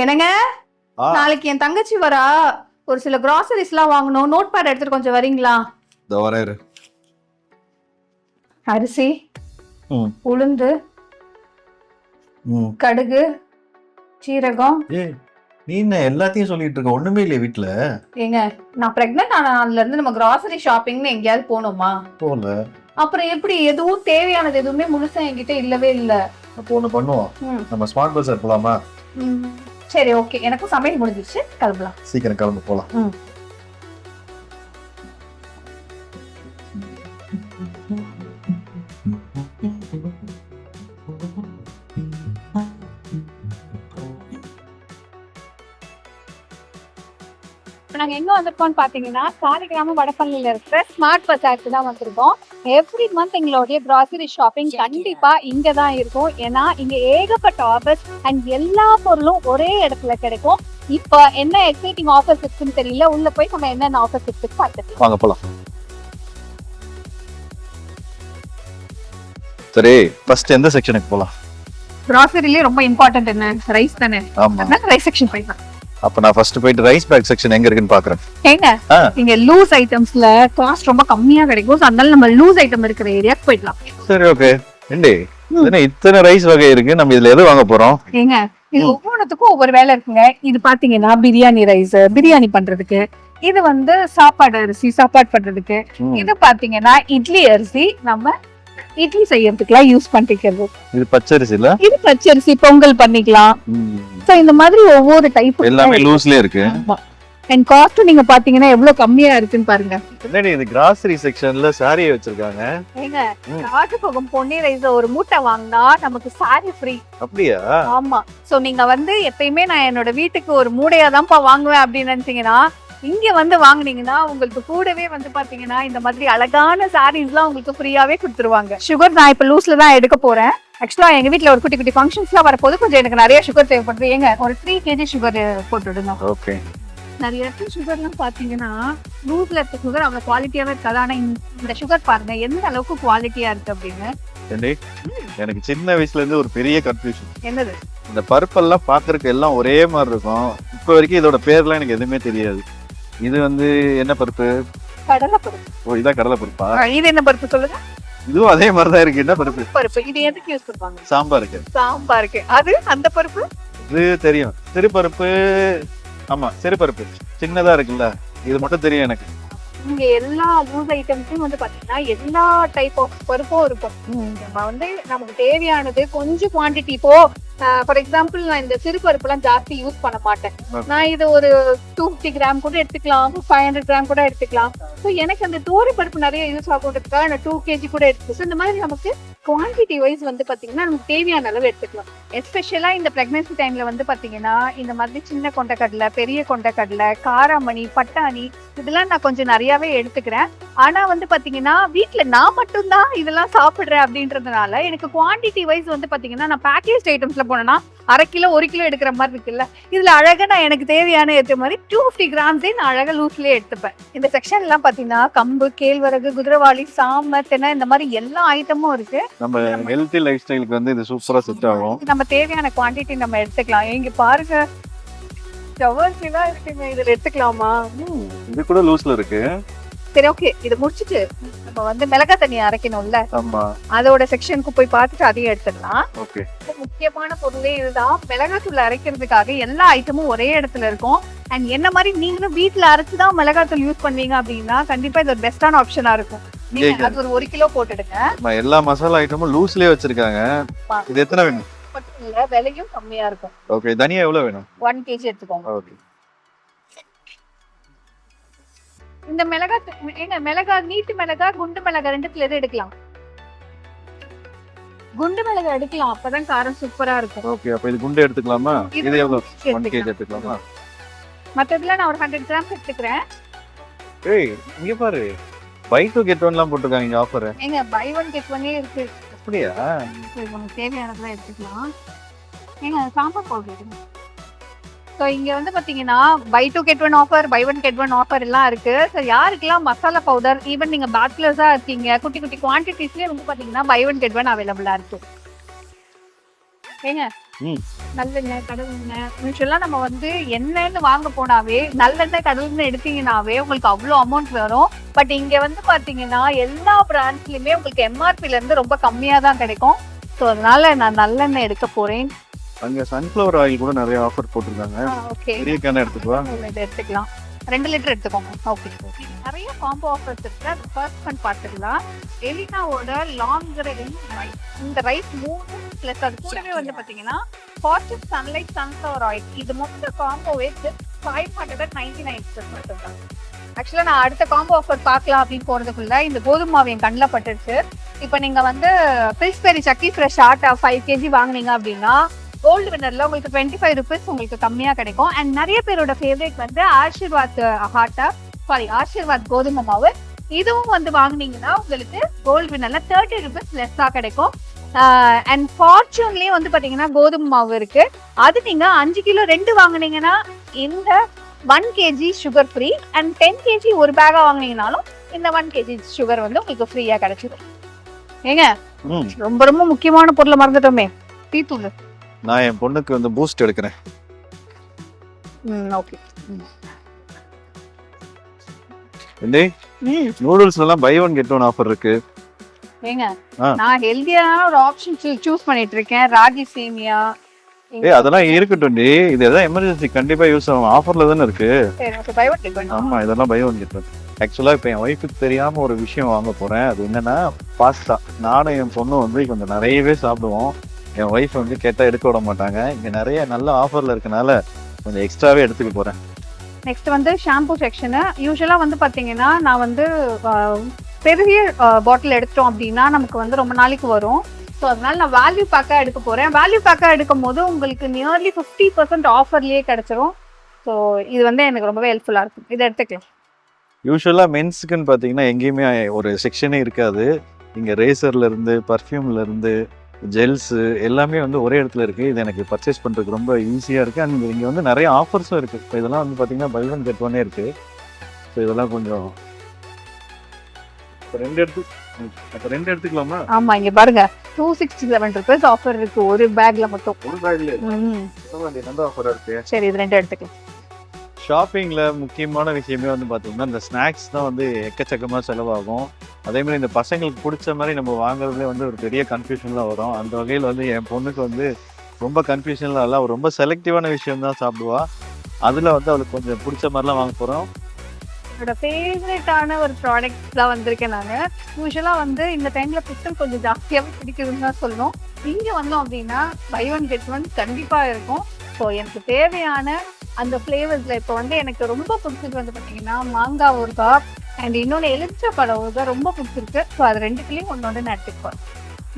என்னங்க, நாளைக்கு என் தங்கச்சி வரா. ஒரு சில கிராசரிஸ் எல்லாம் வாங்கணும். நோட் பேட் எடுத்துட்டு கொஞ்சம் வரீங்களா? இதோ வரேன். அரிசி, உளுந்து, கடுகு, சீரகம். நீ என்ன எல்லாத்தையும் சொல்லிட்டு இருக்க? ஒண்ணுமே இல்லையே வீட்டுல. ஏங்க, நான் பிரெக்னன்ட் ஆன நாள்ல இருந்து நம்ம கிராசரி ஷாப்பிங்னு எங்கேயாவது போனோமா? போல. அப்புறம் எப்படி எதுவும் தேவையானது எதுவுமே முழுசா என்கிட்ட இல்லவே இல்ல. அப்போ ஒண்ணு பண்ணுவோம், நம்ம ஸ்மார்ட் பஸார் போலாமா? சரி, ஓகே. எனக்கும் சமையல் முடிஞ்சிருச்சு, கிளம்பலாம். சீக்கிரம் கிளம்பு போலாம். நாங்க எங்க வந்திருக்கோம்னு பாத்தீங்கன்னா சாலிகிராமம் வடபழனியில இருக்கிற ஸ்மார்ட் பஸாருக்கு தான் வந்திருக்கோம். எவ்ரி மந்த் எங்களுடைய கிராசரி ஷாப்பிங் கண்டிப்பா இங்க தான் இருக்கும். ஏன்னா இங்க ஏகப்பட்ட ஆஃபர்ஸ் அண்ட் எல்லா பொருளும் ஒரே இடத்துல கிடைக்கும். இப்ப என்ன எக்ஸைட்டிங் ஆஃபர்ஸ் இருக்குன்னு தெரியல. உள்ள போய் நம்ம என்னென்ன ஆஃபர்ஸ் இருக்குன்னு பார்த்துக்கலாம். வாங்க போலாம். சரி, ஃபர்ஸ்ட் எந்த செக்ஷனுக்கு போலாம்? கிராசரியிலே ரொம்ப இம்பார்ட்டன்ட் என்ன? ரைஸ் தானே. ஆமா, ரைஸ் செக்ஷன் போய்க்கலாம். அப்ப நான் ஃபர்ஸ்ட் போயிட்டு ரைஸ் பேக் செக்ஷன் எங்க இருக்குன்னு பாக்குறேன். ஏங்க, இங்க லூஸ் ஐட்டம்ஸ்ல காஸ்ட் ரொம்ப கம்மியா கிடைக்கும். அதனால நம்ம லூஸ் ஐட்டம் இருக்கிற ஏரியாக்கு போயிடலாம். சரி, ஓகே. ஏண்டி, இத்தனை ரைஸ் வகை இருக்கு, நம்ம இதுல எது வாங்க போறோம்? ஏங்க, இது ஒவ்வொன்றுத்துக்கும் ஒவ்வொரு வேலை இருக்குங்க. இது பாத்தீங்கன்னா பிரியாணி ரைஸ், பிரியாணி பண்றதுக்கு. இது வந்து சாப்பாடு அரிசி, சாப்பாடு பண்றதுக்கு. இது பாத்தீங்கன்னா இட்லி அரிசி, நம்ம இட்லி செய்யறதுக்குலாம் யூஸ் பண்ணிக்கிறது. இது பச்சரிசி இல்ல? இது பச்சரிசி, பொங்கல் பண்ணிக்கலாம். சோ இந்த மாதிரி ஒவ்வொரு டைப் எல்லாமே லூஸ்ல இருக்கு. அண்ட் காஸ்ட் நீங்க பாத்தீங்கன்னா எவ்வளவு கம்மியா இருக்குன்னு பாருங்க. என்னடி இது கிராசரி செக்ஷன்ல சாரி வச்சிருக்காங்க? ஏங்க, ராஜபோகம் பொன்னி ரைஸ் ஒரு மூட்டை வாங்கினா நமக்கு சாரி ஃப்ரீ. அப்படியா? ஆமா. சோ நீங்க வந்து எப்பயுமே நான் என்னோட வீட்டுக்கு ஒரு மூடையா தான்ப்பா வாங்குவேன் அப்படின்னு நினைச்சீங்கன்னா இங்க வந்து வாங்குனீங்கன்னா உங்களுக்கு கூடவே வந்து பாத்தீங்கன்னா இந்த மாதிரி அழகான சாரீஸ் எல்லாம் உங்களுக்கு ஃப்ரீயாவே கொடுத்துருவாங்க. சுகர் நான் இப்ப லூஸ்ல தான் எடுக்க போறேன். ஆக்சுவலா எங்க வீட்டுல ஒரு குட்டி குட்டி ஃபங்க்ஷன்ஸ் எல்லாம் வரப்போது கொஞ்சம் எனக்கு நிறைய சுகர் தேவைப்படுது. ஏங்க, ஒரு 3 kg சுகர் போட்டுடுங்க. ஓகே. நிறைய இடத்துல சுகர் எல்லாம் பாத்தீங்கன்னா லூஸ்ல இருக்க சுகர் அவ்வளவு குவாலிட்டியாவே இருக்காது. ஆனா இந்த சுகர் பாருங்க எந்த அளவுக்கு குவாலிட்டியா இருக்கு அப்படின்னு. எனக்கு சின்ன வயசுல இருந்து ஒரு பெரிய கன்ஃபியூஷன். என்னது? இந்த பருப்பெல்லாம் பாக்குறதுக்கு எல்லாம் ஒரே மாதிரி இருக்கும். இப்ப வரைக்கும் இதோட பேர்லாம் எனக்கு எதுவுமே தெரியாது. இது வந்து என்ன பருப்பு? கடலை பருப்பு. ஓ, இதான் கடலை பருப்பா? இது என்ன பருப்பு சொல்லுங்க? இதுவும் அதே மாதிரிதான் இருக்கு. என்ன பருப்பு? பருப்பு. இது எதுக்கு யூஸ் பண்ணுவாங்க? சாம்பாருக்கு. சாம்பாருக்கு. அது அந்த பருப்பு இது தெரியும், சிறுபருப்பு. ஆமா, சிறுபருப்பு சின்னதா இருக்குல்ல, இது மட்டும் தெரியும் எனக்கு. இங்க எல்லா லூஸ் ஐட்டம்ஸும் வந்து பாத்தீங்கன்னா எல்லா டைப் ஆஃப் பருப்பும் இருக்கும். நம்ம வந்து நமக்கு தேவையானது கொஞ்சம் குவான்டிட்டி. இப்போ ஃபார் எக்ஸாம்பிள் நான் இந்த சிறு பருப்பு எல்லாம் ஜாஸ்தி யூஸ் பண்ண மாட்டேன். நான் இது ஒரு 250 கிராம் கூட எடுத்துக்கலாம், 500 கிராம் கூட எடுத்துக்கலாம். ஸோ எனக்கு அந்த தோரை பருப்பு நிறைய யூஸ் ஆகுறதுக்காக நான் 2 kg கூட எடுத்துக்கேன். இந்த மாதிரி நமக்கு குவான்டிட்டி வைஸ் வந்து பாத்தீங்கன்னா நமக்கு தேவையான அளவு எடுத்துக்கலாம். எஸ்பெஷலா இந்த பிரெக்னன்சி டைம்ல வந்து பாத்தீங்கன்னா இந்த மாதிரி சின்ன கொண்டைக்கடலை, பெரிய கொண்டைக்கடலை, காராமணி, பட்டாணி இதெல்லாம் நான் கொஞ்சம் நிறையவே எடுத்துக்கிறேன். ஆனா வந்து பாத்தீங்கன்னா வீட்டுல நான் மட்டும்தான் இதெல்லாம் சாப்பிடுறேன் அப்படின்றதுனால எனக்கு குவான்டிட்டி வைஸ் வந்து பாத்தீங்கன்னா நான் பேக்கேஜ் ஐட்டம்ஸ்ல போனேன்னா 1/2 கிலோ 1 கிலோ எடுக்கிற மாதிரி இருக்குல்ல, இதுல அழகா நான் எனக்கு தேவையான ஏற்ற மாதிரி 250 கிராம்ஸே நான் அழகா லூஸ்லயே எடுத்துப்பேன். இந்த செக்ஷன் எல்லாம் பாத்தீங்கன்னா கம்பு, கேழ்வரகு, குதிரவாளி, சாமை, தென்னை இந்த மாதிரி எல்லா ஐட்டமும் இருக்கு. நம்ம ஹெல்த்தி லைஃப் ஸ்டைலுக்கு வந்து இது சூப்பரா செட் ஆகும். நம்ம தேவையான குவான்டிட்டி நம்ம எடுத்துக்கலாம். இங்க பாருங்க ஜவர்ஸ் எல்லாம் இருக்குங்க, இதுல எடுத்துக்கலாமா? இது கூட லூஸ்ல இருக்கு. சரி, ஓகே. இது முடிச்சிட்டு நம்ம வந்து மிளகாய் தண்ணி அரைக்கணும்ல, ஆமா, அதோட செக்ஷனுக்கு போய் பார்த்துட்டு அதையும் எடுத்துடலாம். ஓகே. முக்கியமான பொருளே இதுதான். மிளகாய் தூள் அரைக்கிறதுக்காக எல்லா ஐட்டமும் ஒரே இடத்துல இருக்கும். அண்ட் என்ன மாதிரி நீங்களும் வீட்டுல அரைச்சுதான் மிளகாய் தூள் யூஸ் பண்ணீங்க அப்படின்னா கண்டிப்பா இது ஒரு பெஸ்டான ஆப்ஷனா இருக்கும். நீங்க அது ஒரு 1 கிலோ போட்டுடுங்க. எல்லா மசாலா ஐட்டமும் லூஸ்லயே வச்சிருக்காங்க. இது எத்தனை வேணும்? இல்ல, விலையும் கம்மியா இருக்கும். ஓகே. தனியா எவ்வளவு வேணும்? 1 kg எடுத்துக்கோங்க. ஓகே. இந்த மிளகாய் நீட்டு மிளகாய், குண்டு மிளகாய் ரெண்டுத்துல எது எடுக்கலாம்? குண்டு மிளகாய் எடுக்கலாம், அப்பதான் காரம் சூப்பரா இருக்கும். ஓகே, அப்ப இது குண்டு எடுத்துக்கலாமா? இது எவ்வளவு? 1 kg எடுத்துக்கலாமா? மத்ததுல நான் ஒரு 100 கிராம் எடுத்துக்கிறேன். ஏய், இங்க பாரு, buy 2 get 1 லாம் போட்டுருக்காங்க இங்க ஆஃபர். ஏங்க, buy 1 get 1 இருக்கு. அப்படியா? சரி, நமக்கு தேவையானதெல்லாம் எடுத்துக்கலாம். ஏங்க, சாம்பார் பவுடர் எடுங்க. ஸோ இங்க வந்து பாத்தீங்கன்னா buy 2 get 1 offer, buy 1 get 1 offer எல்லாம் இருக்கு. ஸோ யாருக்கெல்லாம் மசாலா பவுடர், ஈவன் நீங்க பேச்சுலர்ஸா இருக்கீங்க, குட்டி குட்டி குவான்டிட்டிஸ்லயே வந்து பாத்தீங்கன்னா buy 1 get 1 அவைலபிளா இருக்கு. ஏங்க, ம். நல்லெண்ணெய், கடலெண்ணெய் யூஸ்வலா நம்ம வந்து எண்ணெய்ன்னு வாங்க போனாவே நல்லெண்ணெய், கடலெண்ணெய் எடுத்தீங்கன்னாவே உங்களுக்கு அவ்வளோ அமௌண்ட் வரும். பட் இங்க வந்து பாத்தீங்கன்னா எல்லா பிராண்ட்ஸ்லயுமே உங்களுக்கு எம்ஆர்பில இருந்து ரொம்ப கம்மியா தான் கிடைக்கும். ஸோ அதனால நான் நல்லெண்ணெய் எடுக்க போறேன். அங்க சன்ஃப்ளவர் ஆயில் கூட நிறைய ஆஃபர் போட்டிருக்காங்க. ஓகே, பெரிய கேன் எடுத்துக்குவா. இதை எடுத்துக்கலாம். 2 லிட்டர் எடுத்துக்கோங்க. ஓகே, நிறைய காம்போ ஆஃபர்ஸ் இருக்கு. அது ஃபர்ஸ்ட் ஒன் பார்த்துக்கலாம். எலினாவோட லாங் கிரெயின் ரைஸ். இந்த ரைஸ் 3 பிளஸ் அது கூடவே வந்து பாத்தீங்கன்னா ஃபார்ச்சூன் சன்லைட் சன்ஃப்ளவர் ஆயில். இது மொத்த காம்போவே 599 மட்டும்தான். ஆக்சுவலா நான் அடுத்த காம்போ ஆஃபர் பார்க்கலாம் அப்படின்னு போறதுக்குள்ள இந்த கோதுமை மாவு என் கண்ணில் பட்டுருச்சு. இப்போ நீங்க வந்து Pillsbury Sakki fresh atta 5 kg வாங்குனீங்க அப்படின்னா கோல்டு வின்னர்ல உங்களுக்கு 25 rupees உங்களுக்கு கம்மியா கிடைக்கும். அண்ட் நிறைய பேரோட ஃபேவரேட் வந்து ஆஷிர்வாத் ஆஷிர்வாத் கோதுமை மாவு. இதுவும் வந்து வாங்குனீங்கன்னா உங்களுக்கு கோல்டு வின்னர்ல 30 rupees லெஸ்ஸா கிடைக்கும். அண்ட் ஃபார்ச்சூன்லயே வந்து பாத்தீங்கன்னா கோதுமை மாவு இருக்கு. அது நீங்க 5 கிலோ 2 வாங்குனீங்கன்னா இந்த 1 kg sugar free. And 10 kg ஒரு பேக்கா வாங்குனீங்கனாலும் இந்த 1 kg சுகர் வந்து உங்களுக்கு ஃப்ரீயா கிடைச்சிடும். ஏங்க ரொம்ப ரொம்ப முக்கியமான பொருளை மறந்துட்டோமே, டீ தூள். நான் என் பொண்ணுக்கு வந்து பூஸ்ட் எடுக்கிறேன். ஓகே. நூடுல்ஸ்ல எல்லாம் buy one get one offer இருக்கு. ஏங்க நான் ஹெல்தியான ஒரு ஆப்ஷன் சூஸ் பண்ணிட்டு இருக்கேன். ராகி சேமியா. அதெல்லாம் இருக்கட்டும் டி. இது எதாவது எமர்ஜென்சி கண்டிப்பா யூஸ் ஆகும். ஆஃபர்ல தானே இருக்கு. Buy one get one. ஆமா, இதெல்லாம் பை ஒன் கெட் ஒன். ஆக்சுவலா இப்போ என் ஒய்ஃபுக்கு தெரியாம ஒரு விஷயம் வாங்க போறேன். அது என்னன்னா பாஸ்தா. நானும் என் பொண்ணும் வந்து கொஞ்சம் நிறையவே சாப்பிடுவோம். என் ஒய்ஃப் வந்து கேட்டா எடுக்க விட மாட்டாங்க. இங்க நிறைய நல்ல ஆஃபர்ல இருக்கனால கொஞ்சம் எக்ஸ்ட்ராவே எடுத்துக்க போறேன். நெக்ஸ்ட் வந்து ஷாம்பு செக்ஷனு. யூஸ்வலா வந்து பாத்தீங்கன்னா நான் வந்து பெரிய பாட்டில் எடுத்தோம் அப்படின்னா நமக்கு வந்து ரொம்ப நாளைக்கு வரும். ஸோ அதனால நான் வேல்யூ பேக்காக எடுக்க போறேன். வேல்யூ பேக்காக எடுக்கும் போது உங்களுக்கு நியர்லி 50% ஆஃபர்லயே கிடைச்சிரும். ஸோ இது வந்து எனக்கு ரொம்பவே ஹெல்ப்ஃபுல்லா இருக்கும். இதை எடுத்துக்கலாம். யூஸ்வலா மென்ஸுக்குன்னு பார்த்தீங்கன்னா எங்கேயுமே ஒரு செக்ஷனே இருக்காது. இங்கே ரேசர்ல இருந்து பர்ஃப்யூம்ல இருந்து ஜெல்ஸு எல்லாமே வந்து ஒரே இடத்துல இருக்குது. இது எனக்கு பர்ச்சேஸ் பண்ணுறதுக்கு ரொம்ப ஈஸியாக இருக்குது. அண்ட் இங்கே வந்து நிறைய ஆஃபர்ஸும் இருக்குது. இப்போ இதெல்லாம் வந்து பார்த்தீங்கன்னா பை ஒன் கெட் ஒன்னே இருக்குது. ஸோ இதெல்லாம் கொஞ்சம் ரெண்டு எடுத்துக்கலாமா? ஆமா, இங்க பாருங்க 267 rupees ஆஃபர் இருக்கு ஒரு பேக்ல மட்டும். ஒரு பேக்ல நல்ல ஆஃபரா இருக்கு. சரி, இது 2 எடுத்துக்கலாம். ஷாப்பிங்ல முக்கியமான விஷயமே வந்து பார்த்தீங்கன்னா இந்த ஸ்நாக்ஸ் தான் வந்து எக்கச்சக்கமாக செலவாகும். அதே மாதிரி இந்த பசங்களுக்கு பிடிச்ச மாதிரி நம்ம வாங்குறதுலேயே வந்து ஒரு பெரிய கன்ஃபியூஷன்லாம் வரும். அந்த வகையில் வந்து என் பொண்ணுக்கு வந்து ரொம்ப கன்ஃபியூஷன்லாம் இல்லை. ரொம்ப செலக்டிவான விஷயம் தான் சாப்பிடுவா. அதில் வந்து அவளுக்கு கொஞ்சம் பிடிச்ச மாதிரிலாம் வாங்க போகிறோம். என்னோட ஃபேவரட்டான ஒரு ப்ராடக்ட் தான் வந்திருக்கேன் நான். யூஸ்வலாக வந்து இந்த டைம்ல பிஸ்டல் கொஞ்சம் ஜாஸ்தியாகவே பிடிக்குதுன்னு தான் சொல்லணும். இங்கே வந்தோம் அப்படின்னா பை ஒன் கெட் ஒன் கண்டிப்பாக இருக்கும். ஸோ எனக்கு தேவையான அந்த ஃப்ளேவர்ஸில் இப்போ வந்து எனக்கு ரொம்ப பிடிச்சது வந்து பார்த்தீங்கன்னா மாங்காய் ஊறுகாய் அண்ட் இன்னொன்று எலுமிச்சை பழம் ஊறுகாய் ரொம்ப பிடிச்சிருக்கு. ஸோ அது ரெண்டுத்துலேயும் ஒன்று நான் எடுத்துக்குவேன்.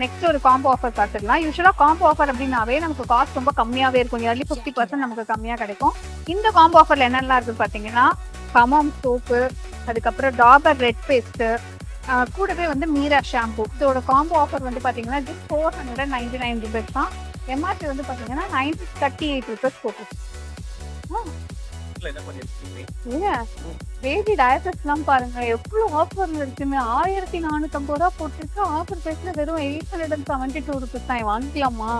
நெக்ஸ்ட் ஒரு காம்போ ஆஃபர் பார்த்துக்கலாம். யூஸ்வலாக காம்போ ஆஃபர் அப்படின்னாவே நமக்கு காஸ்ட் ரொம்ப கம்மியாகவே இருக்கும். நியர்லி 50% நமக்கு கம்மியாக கிடைக்கும். இந்த காம்போ ஆஃபரில் என்னெல்லாம் இருக்குது பார்த்தீங்கன்னா ஹமாம் சோப்பு, அதுக்கப்புறம் டாபர் ரெட் பேஸ்ட்டு, கூடவே வந்து மீரா ஷாம்பு. இதோட காம்போ ஆஃபர் வந்து பார்த்தீங்கன்னா ஜஸ்ட் 499 rupees தான். எம்ஆர்பி வந்து பார்த்தீங்கன்னா 938 rupees போட்டு. பேபி டயபெட்ஸ்லாம் பாருங்க எவ்வளோ ஆஃபர் இருக்குன்னு 1450 ரூபா போட்டுருக்கு. ஆஃபர் பிரைஸ்ல வெறும் 872 rupees தான். வாங்கிக்கலாமா?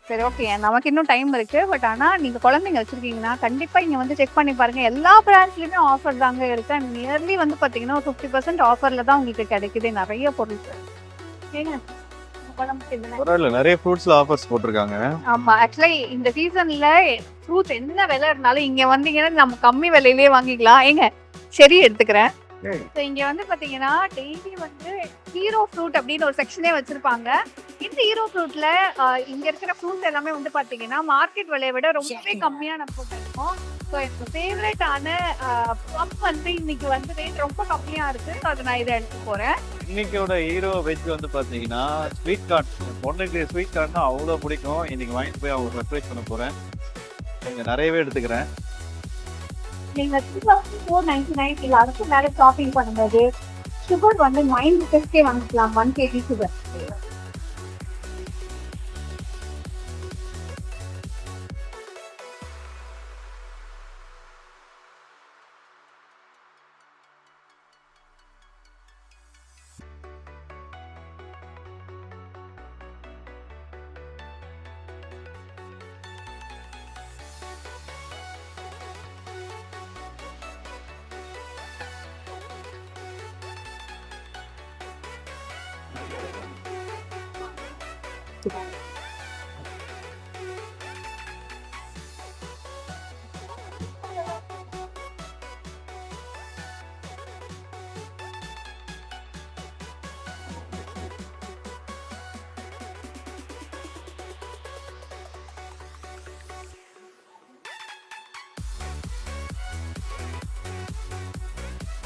சரி, ஓகே, நமக்கு இன்னும் டைம் இருக்கு. பட் ஆனா நீங்க குழந்தைங்க வச்சிருக்கீங்கன்னா கண்டிப்பா இங்க வந்து செக் பண்ணி பாருங்க. எல்லா பிராண்ட்ஸ்லயுமே ஆஃபர் தாங்க இருக்கு. அண்ட் நியர்லி வந்து பாத்தீங்கன்னா 50% ஆஃபர்ல தான் உங்களுக்கு கிடைக்குது நிறைய பொருள். ஏங்க நிறைய ஃப்ரூட்ஸ்ல ஆஃபர்ஸ் போட்டிருக்காங்க. ஆமா, ஆக்சுவலி இந்த சீசன்ல ஃப்ரூட்ஸ் என்ன விலை இருந்தாலும் இங்க வந்தீங்கன்னா நம்ம கம்மி விலையிலேயே வாங்கிக்கலாம். ஏங்க சரி எடுத்துக்கிறேன். இங்க வந்து பாத்தீங்கன்னா டெய்லி வந்து ஹீரோ ஃப்ரூட் அப்படின்னு ஒரு செக்ஷனே வச்சிருப்பாங்க. இந்த ஹீரோ ஃப்ரூட்ல இங்க இருக்கிற ஃப்ரூட்ஸ் எல்லாமே வந்து பாத்தீங்கன்னா மார்க்கெட் விலையை விட ரொம்பவே கம்மியான ஃப்ரூட் இருக்கும். ஸோ எனக்கு ஃபேவரட்டான ப்ளம் வந்து இன்னைக்கு வந்து ரேட் ரொம்ப கம்மியா இருக்கு. ஸோ அதை நான் இதை எடுத்து போறேன். இன்னைக்கோட ஹீரோ வெஜ் வந்து பாத்தீங்கன்னா ஸ்வீட் கார்ன். பொண்ணுக்கு ஸ்வீட் கார்ன்னா அவ்வளோ பிடிக்கும். இன்னைக்கு வாங்கிட்டு போய் அவங்க சர்ப்ரைஸ் பண்ண போறேன். கொஞ்சம் நிறையவே எடுத்துக்கிறேன். நீங்க 2499 இல்ல அதுக்கு மேல ஷாப்பிங் பண்ணும்போது சுகர் வந்து 9 rupees வாங்கிக்கலாம். 1 kg சுகர்.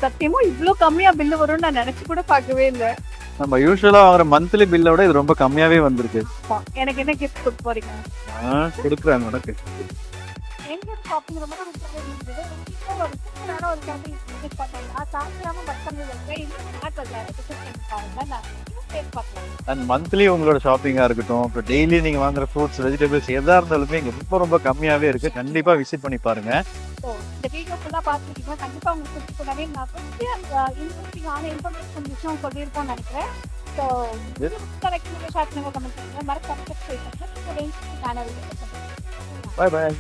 சத்தியமா இவ்ளோ கம்மியா பில்லு வரும்னு நான் நினைச்சு கூட பார்க்கவே இல்ல. நம்ம யூஸ்வலா வாங்குற மந்த்லி பில்லை விட இது ரொம்ப கம்மியாவே வந்திருக்கு. எனக்கு என்ன கிஃப்ட் கொடுக்க போறீங்க? கொடுக்குறாங்க உனக்கு. எங்க ஷாப்பிங் ரொம்ப இருந்தது. ஒரு சூப்பரான ஒரு ஷாப்பிங் விசிட் பண்ணீங்கன்னா சாப்பிடாம பட்டம் இருக்கு. இந்த ஸ்மார்ட் பஜார் விசிட் பாருங்க. நான் டேஸ்ட் பார்க்கலாம். அண்ட் மந்த்லி உங்களோட ஷாப்பிங்கா இருக்கட்டும், இப்போ டெய்லி நீங்க வாங்குற ஃப்ரூட்ஸ் வெஜிடபிள்ஸ் எதா இருந்தாலுமே இங்க ரொம்ப கம்மியாவே இருக்கு. கண்டிப்பா விசிட் பண்ணி பாருங்க. ஸோ இந்த வீடியோ ஃபுல்லாக பார்த்துருக்கீங்கன்னா கண்டிப்பாக உங்களுக்கு பிடிச்சிக்கூடாவே நான் கொஞ்சம் இன்ட்ரெஸ்டிங்கான இன்ஃபர்மேஷன் விஷயம் சொல்லியிருக்கோம்னு நினைக்கிறேன். ஸோ கரெக்ட் ஷார்ட் கமெண்ட் பண்ணுங்கள். மறக்காம சப்ஸ்கிரைப் பண்ணுங்கள். பாய் பாய்.